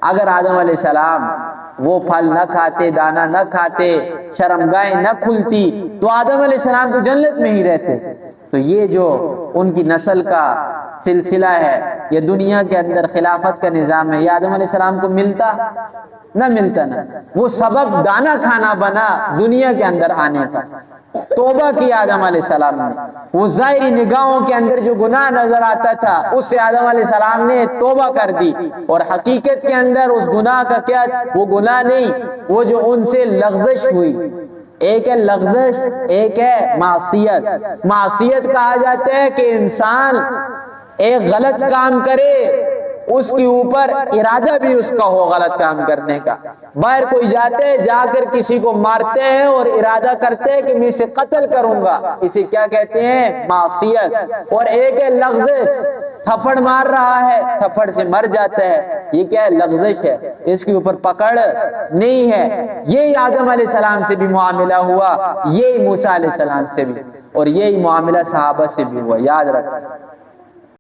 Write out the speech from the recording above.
اگر آدم علیہ السلام وہ پھل نہ کھاتے، دانا نہ کھاتے، شرمگاہیں نہ کھلتی، تو آدم علیہ السلام تو جنت میں ہی رہتے۔ تو یہ جو ان کی نسل کا سلسلہ ہے، یہ دنیا کے اندر خلافت کا نظام ہے، یہ آدم علیہ السلام کو ملتا نہ ملتا نا۔ وہ سبب دانا کھانا بنا دنیا کے اندر آنے کا۔ توبہ کی آدم علیہ السلام نے، وہ ظاہری نگاہوں کے اندر جو گناہ نظر آتا تھا اس سے آدم علیہ السلام نے توبہ کر دی، اور حقیقت کے اندر اس گناہ کا کیا، وہ گناہ نہیں، وہ جو ان سے لغزش ہوئی۔ ایک ہے لغزش، ایک ہے معصیت۔ معصیت کہا جاتا ہے کہ انسان ایک غلط کام کرے، اس کے اوپر ارادہ بھی اس کا ہو غلط کام کرنے کا۔ باہر کوئی جاتے ہیں، جا کر کسی کو مارتے ہیں اور ارادہ کرتے ہیں کہ میں اسے قتل کروں گا، اسے کیا کہتے ہیں؟ معصیت۔ اور ایک ہے لغزش، تھپڑ مار رہا ہے، تھپڑ سے مر جاتا ہے، یہ کیا ہے؟ لغزش ہے، اس کے اوپر پکڑ نہیں ہے۔ یہی آدم علیہ السلام سے بھی معاملہ ہوا، یہی موسیٰ علیہ السلام سے بھی، اور یہی معاملہ صحابہ سے بھی ہوا، یاد رکھیں۔